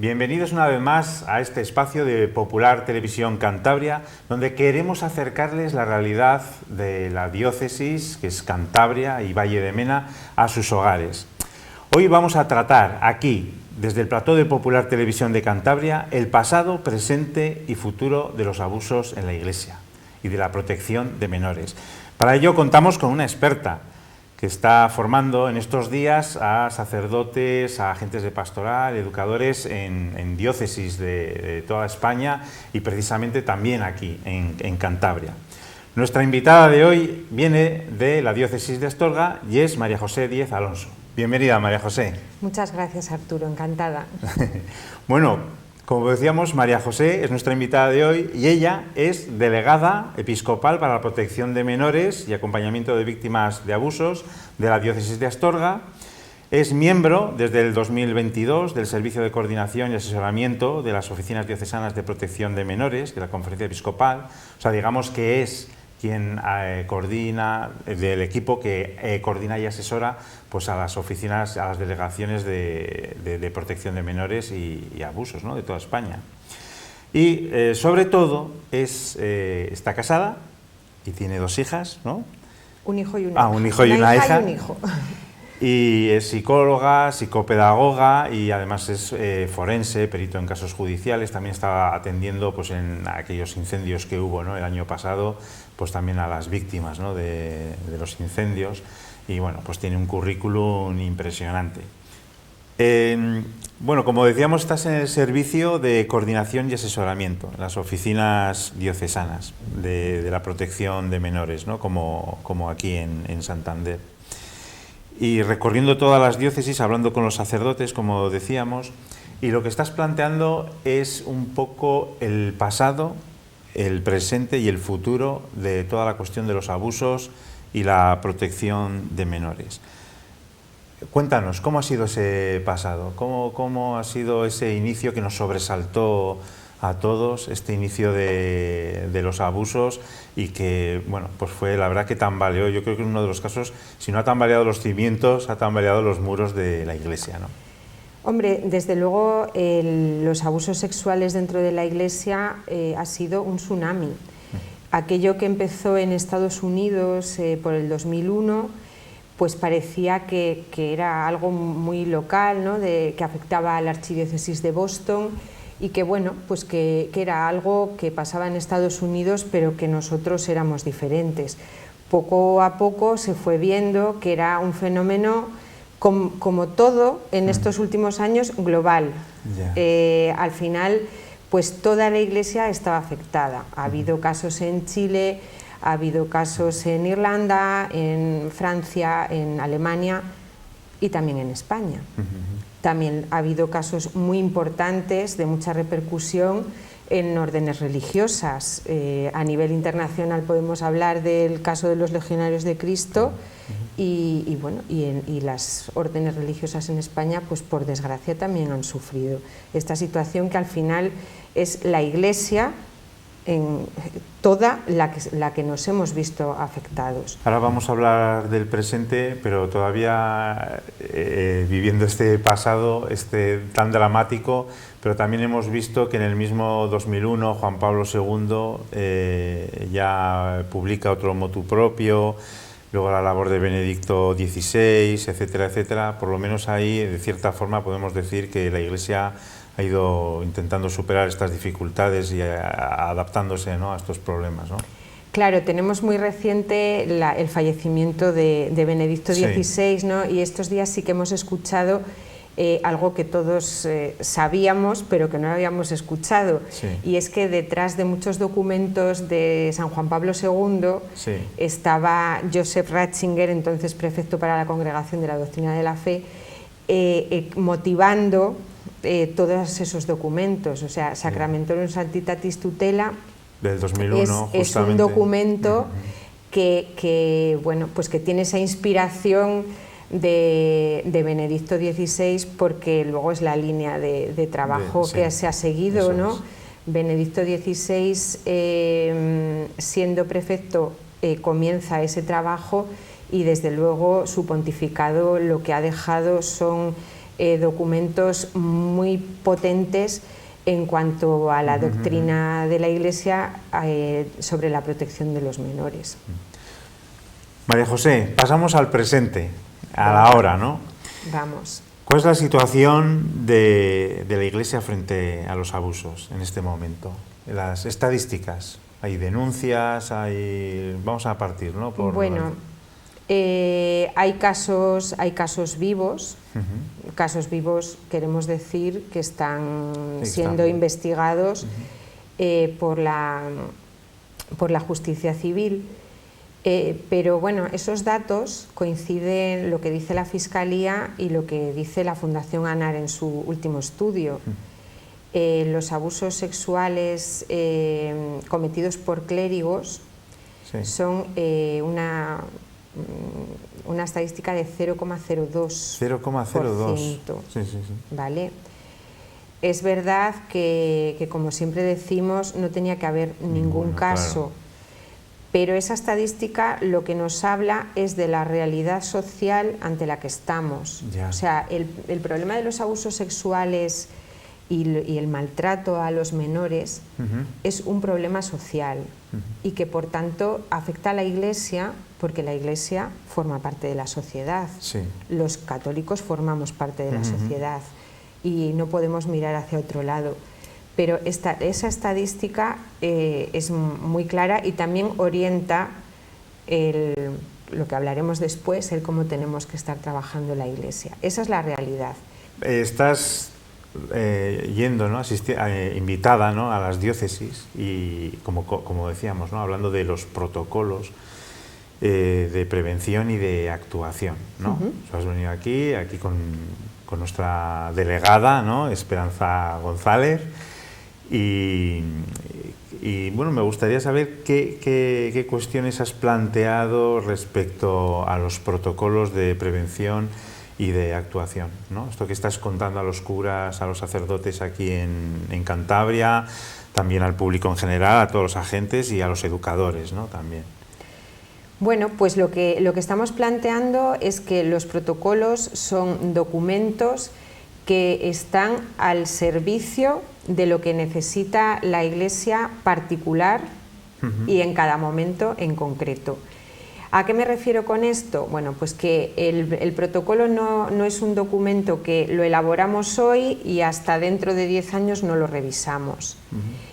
Bienvenidos una vez más a este espacio de Popular Televisión Cantabria, donde queremos acercarles la realidad de la diócesis, que es Cantabria y Valle de Mena, a sus hogares. Hoy vamos a tratar aquí, desde el plató de Popular Televisión de Cantabria, el pasado, presente y futuro de los abusos en la Iglesia y de la protección de menores. Para ello contamos con una experta que está formando en estos días a sacerdotes, a agentes de pastoral, educadores en diócesis de toda España y precisamente también aquí, en Cantabria. Nuestra invitada de hoy viene de la diócesis de Astorga y es María José Díez Alonso. Bienvenida, María José. Muchas gracias, Arturo, encantada. Bueno, como decíamos, María José es nuestra invitada de hoy y ella es delegada episcopal para la protección de menores y acompañamiento de víctimas de abusos de la diócesis de Astorga. Es miembro desde el 2022 del Servicio de Coordinación y Asesoramiento de las Oficinas Diocesanas de Protección de Menores de la Conferencia Episcopal. O sea, digamos que es quien coordina, del equipo que coordina y asesora pues a las oficinas, a las delegaciones de protección de menores y abusos, ¿no?, de toda España. Y sobre todo está casada y tiene 2 hijas, ¿no? Un hijo y una hija. Un hijo y una hija. Y un hijo. Y es psicóloga, psicopedagoga y además es forense, perito en casos judiciales. También estaba atendiendo pues, en aquellos incendios que hubo, ¿no?, el año pasado, pues también a las víctimas, ¿no?, de los incendios. Y bueno, pues tiene un currículum impresionante. Bueno, como decíamos, estás en el Servicio de Coordinación y Asesoramiento, en las oficinas diocesanas de la protección de menores, ¿no?, como aquí en Santander. Y recorriendo todas las diócesis, hablando con los sacerdotes, como decíamos, y lo que estás planteando es un poco el pasado, el presente y el futuro de toda la cuestión de los abusos y la protección de menores. Cuéntanos, ¿cómo ha sido ese pasado? ¿Cómo ha sido ese inicio que nos sobresaltó a todos, este inicio de los abusos y que, bueno, pues fue la verdad que tambaleó? Yo creo que en uno de los casos, si no ha tambaleado los cimientos, ha tambaleado los muros de la Iglesia, ¿no? Hombre, desde luego los abusos sexuales dentro de la Iglesia ha sido un tsunami. Aquello que empezó en Estados Unidos por el 2001, pues parecía que era algo muy local, ¿no?, que afectaba a la archidiócesis de Boston y que, bueno, pues que era algo que pasaba en Estados Unidos, pero que nosotros éramos diferentes. Poco a poco se fue viendo que era un fenómeno, como todo en estos últimos años, global. Al final, pues toda la Iglesia estaba afectada. Ha habido casos en Chile, ha habido casos en Irlanda, en Francia, en Alemania y también en España. También ha habido casos muy importantes de mucha repercusión en órdenes religiosas. A nivel internacional podemos hablar del caso de los Legionarios de Cristo y las órdenes religiosas en España, pues por desgracia también han sufrido esta situación que al final es la Iglesia en toda la que nos hemos visto afectados. Ahora vamos a hablar del presente, pero todavía viviendo este pasado tan dramático, pero también hemos visto que en el mismo 2001 Juan Pablo II ya publica otro motu propio, luego la labor de Benedicto XVI, etcétera, etcétera. Por lo menos ahí, de cierta forma, podemos decir que la Iglesia ha ido intentando superar estas dificultades y adaptándose, ¿no?, a estos problemas, ¿no? Claro, tenemos muy reciente el fallecimiento de Benedicto XVI, ¿no?, y estos días sí que hemos escuchado algo que todos sabíamos, pero que no habíamos escuchado, y es que detrás de muchos documentos de San Juan Pablo II estaba Joseph Ratzinger, entonces prefecto para la Congregación de la Doctrina de la Fe, motivando todos esos documentos. O sea, Sacramentorum Sanctitatis Tutela del 2001, es un documento que bueno, pues que tiene esa inspiración de Benedicto XVI, porque luego es la línea de trabajo que se ha seguido, ¿no? Benedicto XVI, siendo prefecto, comienza ese trabajo y desde luego su pontificado lo que ha dejado son documentos muy potentes en cuanto a la doctrina de la Iglesia sobre la protección de los menores. María José, pasamos al presente, a la hora, ¿no? Vamos. ¿Cuál es la situación de la Iglesia frente a los abusos en este momento? Las estadísticas, hay denuncias, vamos a partir, ¿no? Bueno, hay casos vivos. Casos vivos queremos decir que están siendo investigados por la justicia civil. Pero bueno, esos datos coinciden lo que dice la Fiscalía y lo que dice la Fundación ANAR en su último estudio. Los abusos sexuales cometidos por clérigos son una estadística de 0,02%. 0,02%. ¿Vale? Es verdad que, como siempre decimos, no tenía que haber ningún caso. Claro. Pero esa estadística lo que nos habla es de la realidad social ante la que estamos. Ya. O sea, el problema de los abusos sexuales y el maltrato a los menores es un problema social y que por tanto afecta a la Iglesia, porque la Iglesia forma parte de la sociedad. Sí. Los católicos formamos parte de la sociedad y no podemos mirar hacia otro lado. Pero esa estadística es muy clara y también orienta lo que hablaremos después, el cómo tenemos que estar trabajando la Iglesia. Esa es la realidad. Estás yendo, ¿no? Invitada, ¿no?, a las diócesis y, como decíamos, ¿no?, hablando de los protocolos de prevención y de actuación, ¿no? Has venido aquí con nuestra delegada, ¿no?, Esperanza González. Y bueno, me gustaría saber qué cuestiones has planteado respecto a los protocolos de prevención y de actuación, ¿no? Esto que estás contando a los curas, a los sacerdotes aquí en Cantabria, también al público en general, a todos los agentes y a los educadores, ¿no?, también. Bueno, pues lo que estamos planteando es que los protocolos son documentos que están al servicio de lo que necesita la Iglesia particular y en cada momento en concreto. ¿A qué me refiero con esto? Bueno, pues que el protocolo no es un documento que lo elaboramos hoy y hasta dentro de 10 años no lo revisamos.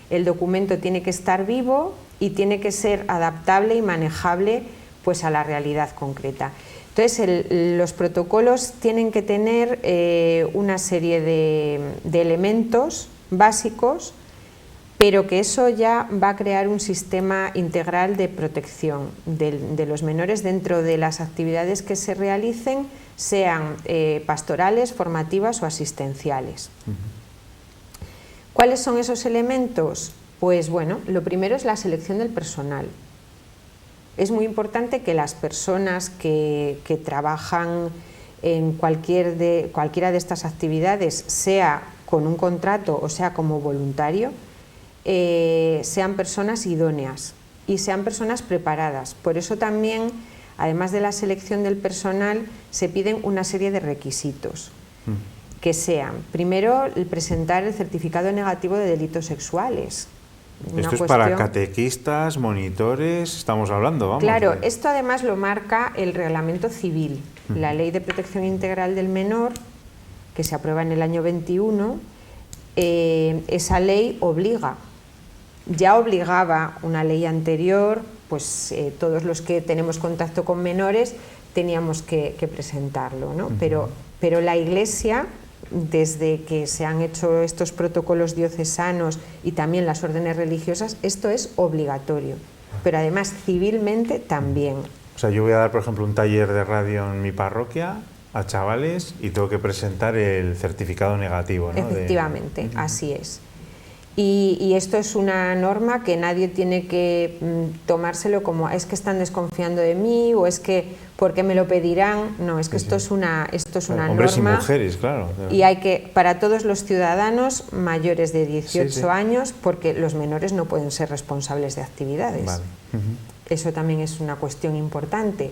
El documento tiene que estar vivo y tiene que ser adaptable y manejable pues a la realidad concreta. Entonces, los protocolos tienen que tener una serie de elementos básicos, pero que eso ya va a crear un sistema integral de protección de los menores dentro de las actividades que se realicen, sean pastorales, formativas o asistenciales. ¿Cuáles son esos elementos? Pues bueno, lo primero es la selección del personal. Es muy importante que las personas que trabajan en cualquiera de estas actividades, sea con un contrato o sea como voluntario, sean personas idóneas y sean personas preparadas. Por eso también, además de la selección del personal, se piden una serie de requisitos que sean, primero, el presentar el certificado negativo de delitos sexuales. Esto es para catequistas, monitores, estamos hablando, vamos. Claro, esto además lo marca el Reglamento Civil, la Ley de Protección Integral del Menor, que se aprueba en el año 21, esa ley obliga. Ya obligaba una ley anterior, pues todos los que tenemos contacto con menores teníamos que presentarlo, ¿no? Pero la Iglesia, desde que se han hecho estos protocolos diocesanos y también las órdenes religiosas, esto es obligatorio, pero además civilmente también. O sea, yo voy a dar, por ejemplo, un taller de radio en mi parroquia a chavales y tengo que presentar el certificado negativo, ¿no? Efectivamente, así es. Y esto es una norma que nadie tiene que tomárselo como es que están desconfiando de mí o es que ¿por qué me lo pedirán? No, es que esto es una norma. Hombres y mujeres, claro. Y hay que, para todos los ciudadanos mayores de 18 años, porque los menores no pueden ser responsables de actividades. Vale. Eso también es una cuestión importante.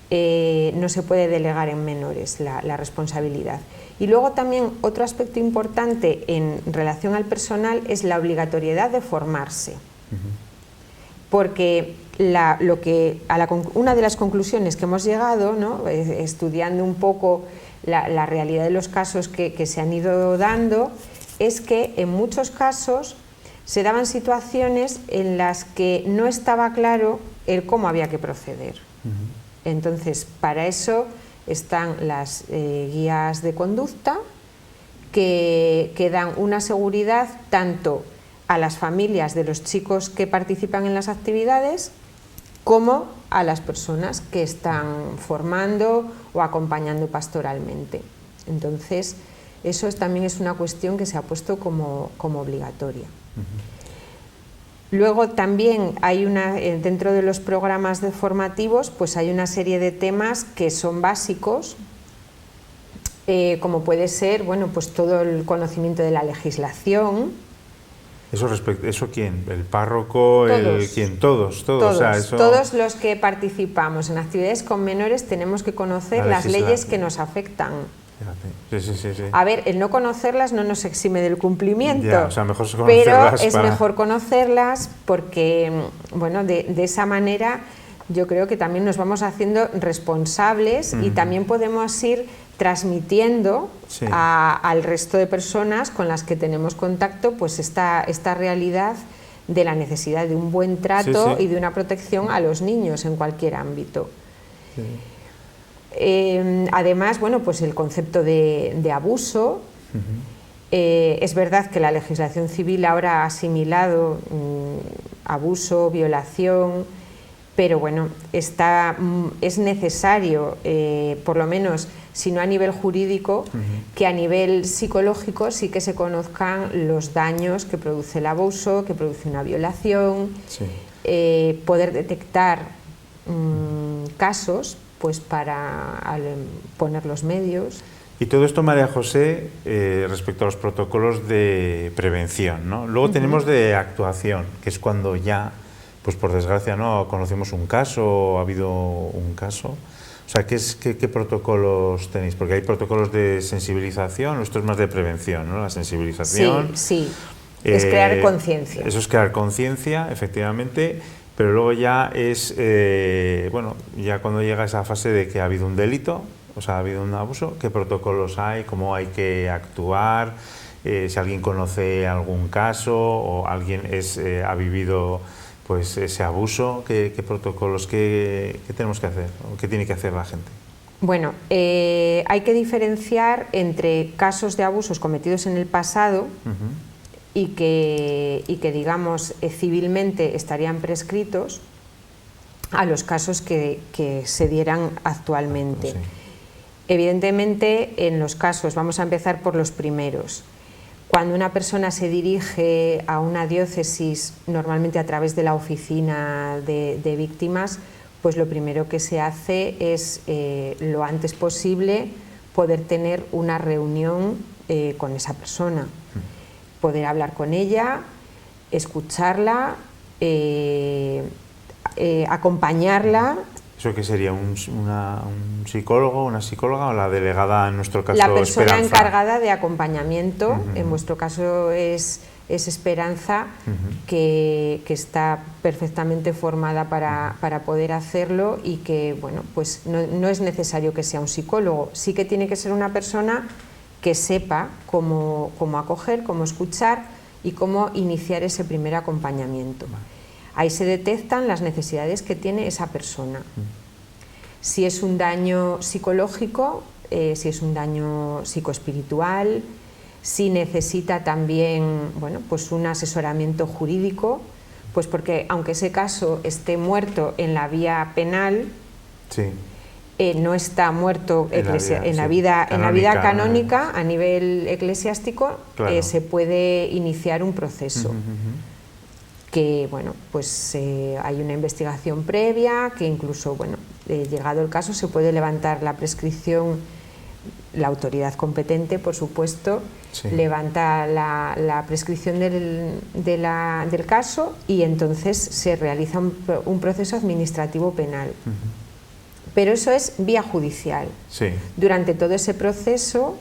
no se puede delegar en menores la responsabilidad. Y luego también otro aspecto importante en relación al personal es la obligatoriedad de formarse. Porque una de las conclusiones que hemos llegado, ¿no?, estudiando un poco la realidad de los casos que se han ido dando, es que en muchos casos se daban situaciones en las que no estaba claro el cómo había que proceder. Entonces, para eso están las guías de conducta que dan una seguridad tanto a las familias de los chicos que participan en las actividades como a las personas que están formando o acompañando pastoralmente. Entonces, eso también es una cuestión que se ha puesto como obligatoria. Luego también hay dentro de los programas formativos, pues hay una serie de temas que son básicos, como puede ser, bueno, pues todo el conocimiento de la legislación. ¿Eso quién? ¿El párroco? Todos. ¿Quién? Todos. Todos, o sea, eso... todos los que participamos en actividades con menores tenemos que conocer las leyes que nos afectan. Sí. A ver, el no conocerlas no nos exime del cumplimiento, Ya, o sea, mejor conocerlas, pero es mejor conocerlas porque, bueno, de esa manera yo creo que también nos vamos haciendo responsables y también podemos ir transmitiendo al resto de personas con las que tenemos contacto, pues esta realidad de la necesidad de un buen trato y de una protección a los niños en cualquier ámbito. Además, bueno, pues el concepto de abuso. Es verdad que la legislación civil ahora ha asimilado abuso, violación, pero bueno, es necesario, por lo menos, si no a nivel jurídico, que a nivel psicológico sí que se conozcan los daños que produce el abuso, que produce una violación, poder detectar casos, pues para poner los medios. Y todo esto, María José, respecto a los protocolos de prevención, ¿no? Luego tenemos de actuación, que es cuando ya, pues por desgracia, ¿no?, conocemos un caso o ha habido un caso. O sea, ¿qué protocolos tenéis? Porque hay protocolos de sensibilización, esto es más de prevención, ¿no? La sensibilización. Sí. Es crear conciencia. Eso es crear conciencia, efectivamente, pero luego ya es, bueno, ya cuando llega esa fase de que ha habido un delito, o sea, ha habido un abuso, ¿qué protocolos hay? ¿Cómo hay que actuar? Si alguien conoce algún caso o alguien ha vivido pues ese abuso, ¿qué protocolos, qué tenemos que hacer? ¿O qué tiene que hacer la gente? Bueno, hay que diferenciar entre casos de abusos cometidos en el pasado y que digamos, civilmente estarían prescritos a los casos que se dieran actualmente. Evidentemente, en los casos, vamos a empezar por los primeros. Cuando una persona se dirige a una diócesis, normalmente a través de la oficina de víctimas, pues lo primero que se hace es, lo antes posible, poder tener una reunión con esa persona, poder hablar con ella, escucharla, acompañarla. ¿Eso qué sería? ¿Un psicólogo, una psicóloga o la delegada, en nuestro caso, la persona Esperanza? Encargada de acompañamiento, en vuestro caso es Esperanza, que está perfectamente formada para poder hacerlo y que, bueno, pues no es necesario que sea un psicólogo, sí que tiene que ser una persona que sepa cómo acoger, cómo escuchar y cómo iniciar ese primer acompañamiento. Ahí se detectan las necesidades que tiene esa persona. Si es un daño psicológico, si es un daño psicoespiritual, si necesita también, bueno, pues un asesoramiento jurídico, pues porque aunque ese caso esté muerto en la vía penal, no está muerto en la vida canónica, a nivel eclesiástico, se puede iniciar un proceso. Que, bueno, pues hay una investigación previa, que incluso, bueno, llegado el caso se puede levantar la prescripción, la autoridad competente, por supuesto, levanta la prescripción del caso y entonces se realiza un proceso administrativo penal. pero eso es vía judicial. Sí. Durante todo ese proceso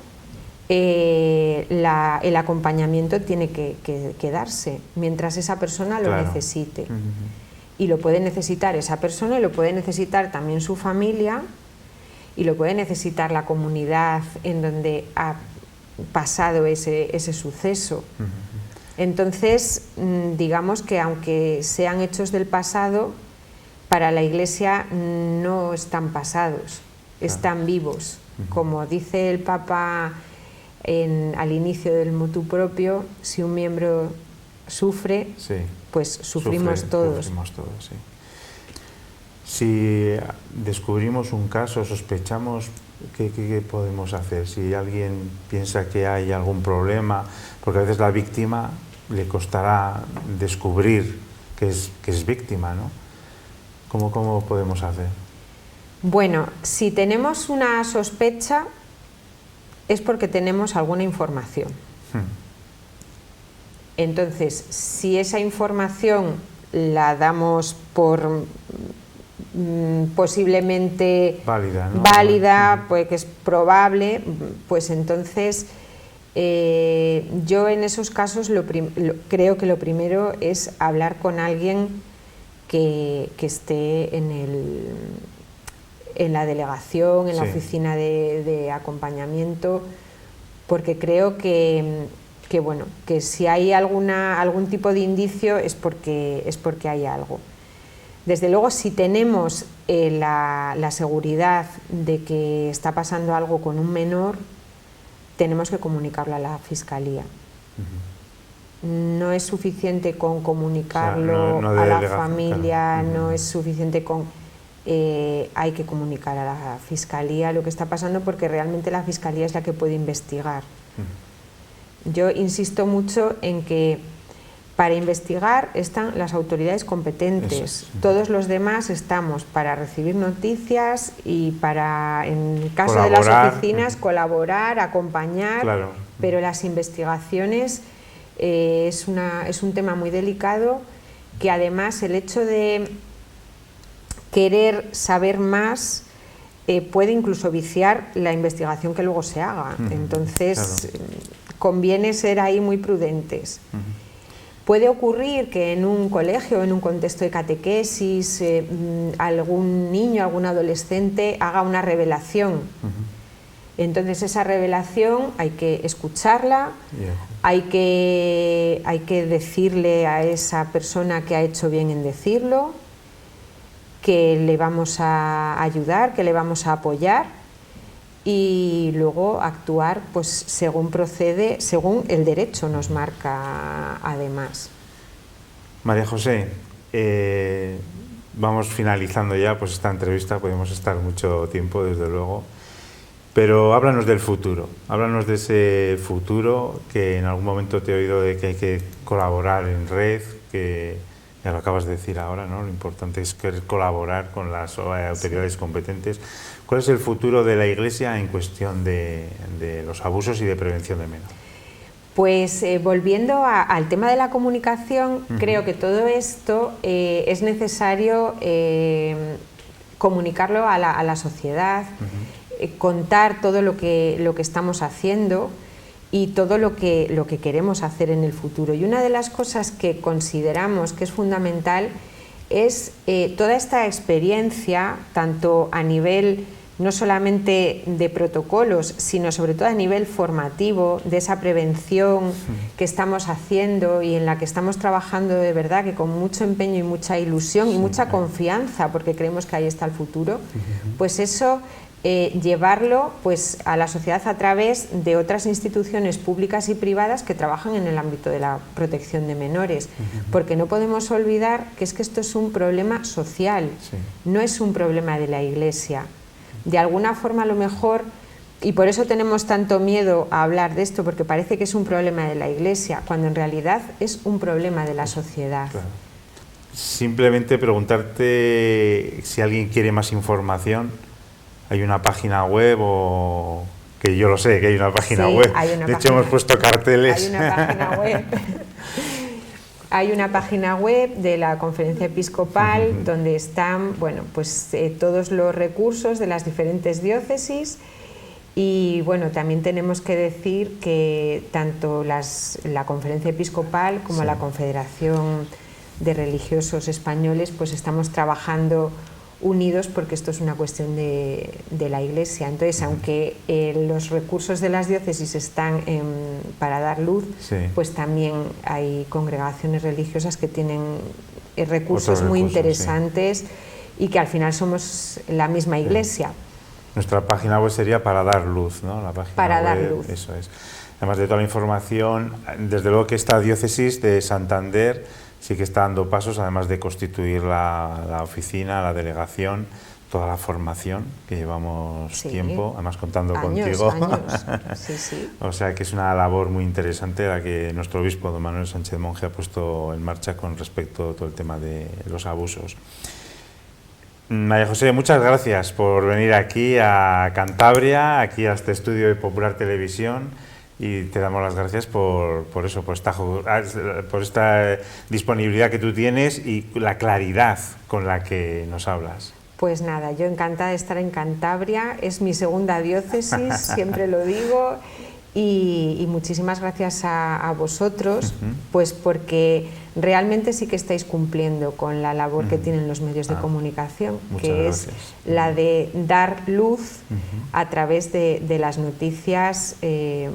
el acompañamiento tiene que darse mientras esa persona lo necesite. Y lo puede necesitar esa persona y lo puede necesitar también su familia y lo puede necesitar la comunidad en donde ha pasado ese suceso. Entonces, digamos que aunque sean hechos del pasado, para la Iglesia no están pasados, están vivos. Como dice el Papa al inicio del motu propio, si un miembro sufre, pues sufrimos todos. Sí. Si descubrimos un caso, sospechamos, ¿qué podemos hacer? Si alguien piensa que hay algún problema, porque a veces la víctima le costará descubrir que es víctima, ¿no? ¿Cómo podemos hacer? Bueno, si tenemos una sospecha es porque tenemos alguna información. Entonces, si esa información la damos por posiblemente válida, ¿no? Pues que es probable, pues entonces yo en esos casos creo que lo primero es hablar con alguien que esté en la delegación, en la oficina de acompañamiento, porque creo que si hay algún tipo de indicio es porque hay algo. Desde luego, si tenemos la seguridad de que está pasando algo con un menor, tenemos que comunicarlo a la Fiscalía. No es suficiente con comunicarlo a la familia, no es suficiente con... hay que comunicar a la Fiscalía lo que está pasando, porque realmente la Fiscalía es la que puede investigar. Yo insisto mucho en que para investigar están las autoridades competentes. Todos los demás estamos para recibir noticias y para, en el caso de las oficinas, colaborar, acompañar, pero las investigaciones es un tema muy delicado, que además el hecho de querer saber más puede incluso viciar la investigación que luego se haga. Entonces conviene ser ahí muy prudentes. Puede ocurrir que en un colegio, en un contexto de catequesis, algún niño, algún adolescente haga una revelación. Entonces esa revelación hay que escucharla, hay que decirle a esa persona que ha hecho bien en decirlo, que le vamos a ayudar, que le vamos a apoyar, y luego actuar pues según procede, según el derecho nos marca además. María José, vamos finalizando ya pues esta entrevista, podemos estar mucho tiempo desde luego, pero háblanos del futuro, háblanos de ese futuro que en algún momento te he oído de que hay que colaborar en red, que ya lo acabas de decir ahora, ¿no? Lo importante es colaborar con las autoridades competentes. ¿Cuál es el futuro de la Iglesia en cuestión de los abusos y de prevención de menores? Pues volviendo al tema de la comunicación, creo que todo esto es necesario comunicarlo a la sociedad, contar todo lo que estamos haciendo y todo lo que queremos hacer en el futuro. Y una de las cosas que consideramos que es fundamental es toda esta experiencia, tanto a nivel no solamente de protocolos, sino sobre todo a nivel formativo, de esa prevención que estamos haciendo y en la que estamos trabajando de verdad, que con mucho empeño y mucha ilusión y mucha confianza, porque creemos que ahí está el futuro, pues eso llevarlo pues a la sociedad a través de otras instituciones públicas y privadas que trabajan en el ámbito de la protección de menores, porque no podemos olvidar que esto es un problema social, no es un problema de la Iglesia. De alguna forma a lo mejor, y por eso tenemos tanto miedo a hablar de esto, porque parece que es un problema de la Iglesia, cuando en realidad es un problema de la sociedad. Claro. Simplemente preguntarte si alguien quiere más información, ¿hay una página web o...? Que yo lo sé, que hay una página web. Hay una de hecho, hemos puesto carteles. Hay una página web. Hay una página web de la Conferencia Episcopal donde están, bueno, pues todos los recursos de las diferentes diócesis. Y bueno, también tenemos que decir que tanto la Conferencia Episcopal como la Confederación de Religiosos Españoles pues estamos trabajando unidos, porque esto es una cuestión de la Iglesia. Entonces, aunque los recursos de las diócesis están para dar luz, pues también hay congregaciones religiosas que tienen recursos muy interesantes y que al final somos la misma Iglesia. Nuestra página web sería Para Dar Luz, ¿no? La página Para web, Dar Luz. Eso es. Además de toda la información, desde luego que esta diócesis de Santander sí que está dando pasos, además de constituir la oficina, la delegación, toda la formación que llevamos tiempo, además contando contigo. Sí. O sea que es una labor muy interesante la que nuestro obispo, don Manuel Sánchez Monje, ha puesto en marcha con respecto a todo el tema de los abusos. María José, muchas gracias por venir aquí a Cantabria, aquí a este estudio de Popular Televisión, y te damos las gracias por esta disponibilidad que tú tienes y la claridad con la que nos hablas. Pues nada, yo encantada de estar en Cantabria, es mi segunda diócesis, siempre lo digo, y muchísimas gracias a vosotros, pues porque realmente sí que estáis cumpliendo con la labor que tienen los medios de comunicación, que es la de dar luz a través de las noticias,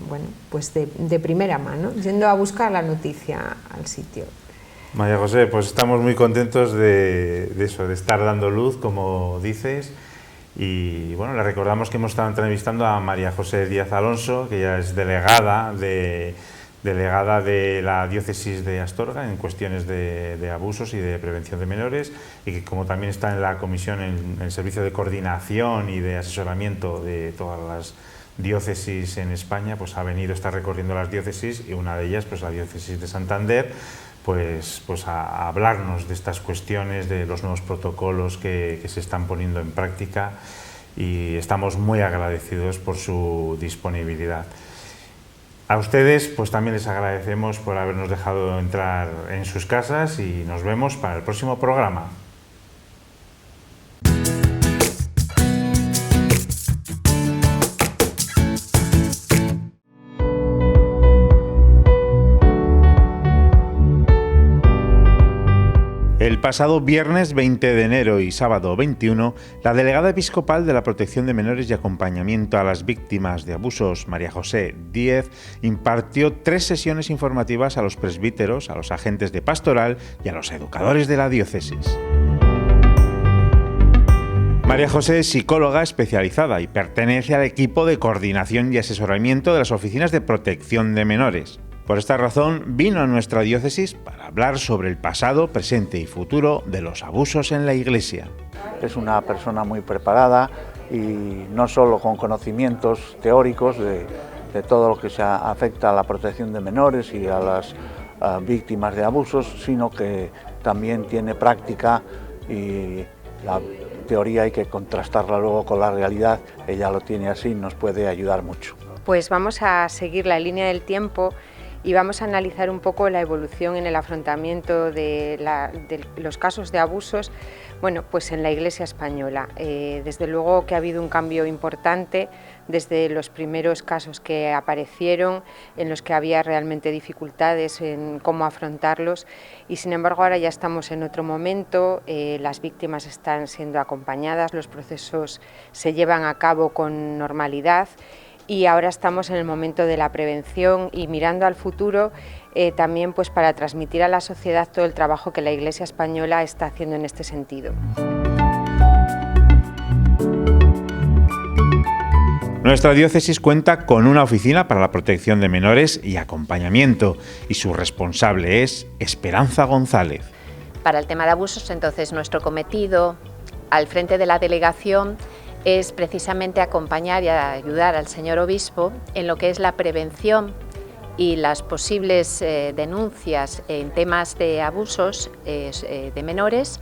bueno, pues de primera mano, yendo a buscar la noticia al sitio. María José, pues estamos muy contentos de eso, de estar dando luz, como dices. Y bueno, le recordamos que hemos estado entrevistando a María José Díaz Alonso, que ya es delegada de la diócesis de Astorga en cuestiones de abusos y de prevención de menores, y que como también está en la comisión, en el servicio de coordinación y de asesoramiento de todas las diócesis en España, pues ha venido, está recorriendo las diócesis, y una de ellas, pues la diócesis de Santander, pues a hablarnos de estas cuestiones, de los nuevos protocolos que se están poniendo en práctica, y estamos muy agradecidos por su disponibilidad. A ustedes pues también les agradecemos por habernos dejado entrar en sus casas, y nos vemos para el próximo programa. El pasado viernes 20 de enero y sábado 21, la delegada episcopal de la Protección de Menores y Acompañamiento a las Víctimas de Abusos, María José Díez, impartió 3 sesiones informativas a los presbíteros, a los agentes de pastoral y a los educadores de la diócesis. María José es psicóloga especializada y pertenece al equipo de coordinación y asesoramiento de las oficinas de protección de menores. Por esta razón, vino a nuestra diócesis para hablar sobre el pasado, presente y futuro de los abusos en la Iglesia. Es una persona muy preparada, y no solo con conocimientos teóricos de todo lo que se afecta a la protección de menores y a las víctimas de abusos, sino que también tiene práctica, y la teoría hay que contrastarla luego con la realidad. Ella lo tiene así, nos puede ayudar mucho. Pues vamos a seguir la línea del tiempo y vamos a analizar un poco la evolución en el afrontamiento de los casos de abusos, bueno, pues en la Iglesia española. Desde luego que ha habido un cambio importante desde los primeros casos que aparecieron, en los que había realmente dificultades en cómo afrontarlos, y sin embargo ahora ya estamos en otro momento, las víctimas están siendo acompañadas, los procesos se llevan a cabo con normalidad, y ahora estamos en el momento de la prevención y mirando al futuro, también pues para transmitir a la sociedad todo el trabajo que la Iglesia española está haciendo en este sentido. Nuestra diócesis cuenta con una oficina para la protección de menores y acompañamiento, y su responsable es Esperanza González. Para el tema de abusos, entonces, nuestro cometido al frente de la delegación es precisamente acompañar y ayudar al señor obispo en lo que es la prevención y las posibles denuncias en temas de abusos de menores,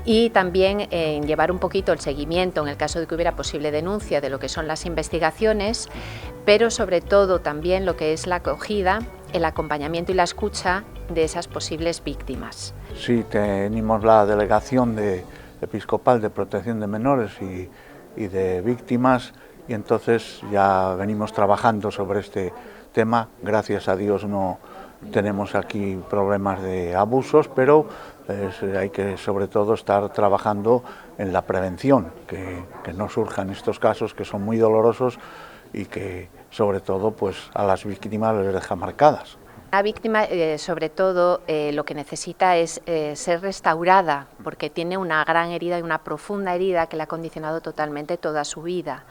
y también en llevar un poquito el seguimiento en el caso de que hubiera posible denuncia de lo que son las investigaciones, pero sobre todo también lo que es la acogida, el acompañamiento y la escucha de esas posibles víctimas. Sí, tenemos la Delegación Episcopal de Protección de Menores y de Víctimas, y entonces ya venimos trabajando sobre este tema. Gracias a Dios no tenemos aquí problemas de abusos, pero hay que sobre todo estar trabajando en la prevención, que no surjan estos casos que son muy dolorosos y que sobre todo pues a las víctimas les deja marcadas. La víctima, sobre todo, lo que necesita es ser restaurada, porque tiene una gran herida y una profunda herida que le ha condicionado totalmente toda su vida.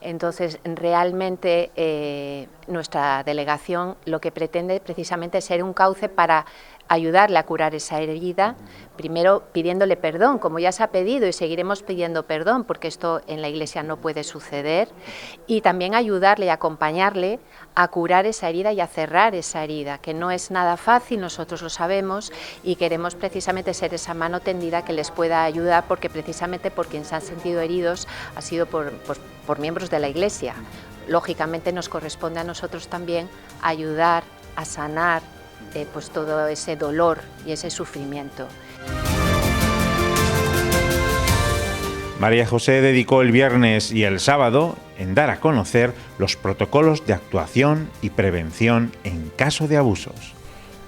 Entonces, realmente nuestra delegación lo que pretende precisamente es ser un cauce para ayudarle a curar esa herida, primero pidiéndole perdón, como ya se ha pedido, y seguiremos pidiendo perdón, porque esto en la Iglesia no puede suceder, y también ayudarle y acompañarle a curar esa herida y a cerrar esa herida, que no es nada fácil, nosotros lo sabemos, y queremos precisamente ser esa mano tendida que les pueda ayudar, porque precisamente por quien se han sentido heridos ha sido por miembros de la Iglesia. Lógicamente nos corresponde a nosotros también ayudar a sanar pues todo ese dolor y ese sufrimiento. María José dedicó el viernes y el sábado en dar a conocer los protocolos de actuación y prevención en caso de abusos.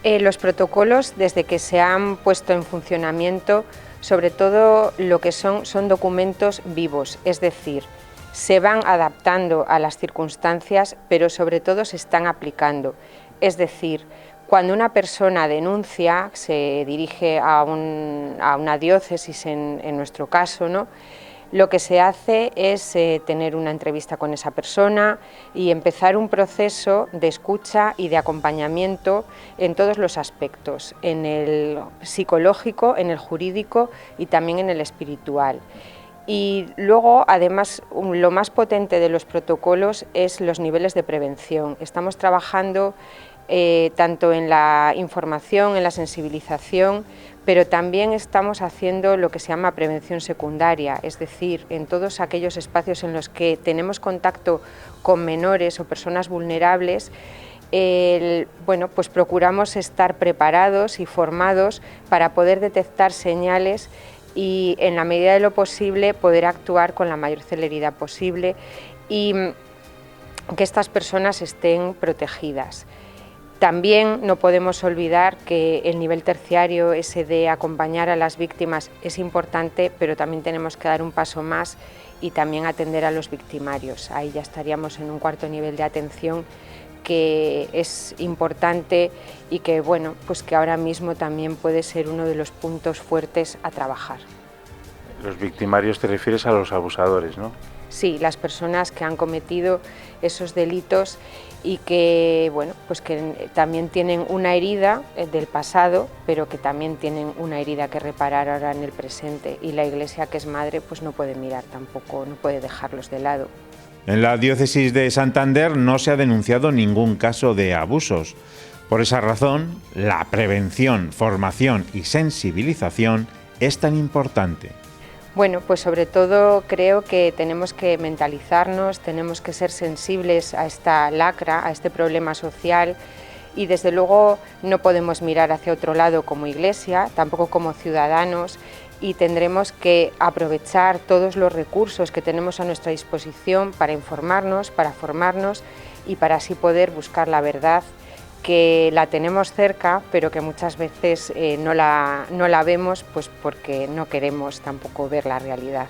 Los protocolos, desde que se han puesto en funcionamiento, sobre todo lo que son documentos vivos, es decir, se van adaptando a las circunstancias, pero sobre todo se están aplicando. Es decir, cuando una persona denuncia, se dirige a una diócesis en nuestro caso, ¿no?, lo que se hace es tener una entrevista con esa persona y empezar un proceso de escucha y de acompañamiento en todos los aspectos, en el psicológico, en el jurídico y también en el espiritual. Y luego, además, lo más potente de los protocolos es los niveles de prevención. Estamos trabajando tanto en la información, en la sensibilización, pero también estamos haciendo lo que se llama prevención secundaria, es decir, en todos aquellos espacios en los que tenemos contacto con menores o personas vulnerables, bueno, pues procuramos estar preparados y formados para poder detectar señales y, en la medida de lo posible, poder actuar con la mayor celeridad posible y que estas personas estén protegidas. También no podemos olvidar que el nivel terciario, ese de acompañar a las víctimas, es importante, pero también tenemos que dar un paso más y también atender a los victimarios. Ahí ya estaríamos en un cuarto nivel de atención que es importante y que, bueno, pues que ahora mismo también puede ser uno de los puntos fuertes a trabajar. Los victimarios te refieres a los abusadores, ¿no? Sí, las personas que han cometido esos delitos y que, bueno, pues que también tienen una herida del pasado, pero que también tienen una herida que reparar ahora en el presente, y la Iglesia, que es madre, pues no puede mirar tampoco, no puede dejarlos de lado. En la diócesis de Santander no se ha denunciado ningún caso de abusos. Por esa razón, la prevención, formación y sensibilización es tan importante. Bueno, pues sobre todo creo que tenemos que mentalizarnos, tenemos que ser sensibles a esta lacra, a este problema social, y desde luego no podemos mirar hacia otro lado como Iglesia, tampoco como ciudadanos, y tendremos que aprovechar todos los recursos que tenemos a nuestra disposición para informarnos, para formarnos y para así poder buscar la verdad, que la tenemos cerca, pero que muchas veces no la vemos, pues porque no queremos tampoco ver la realidad.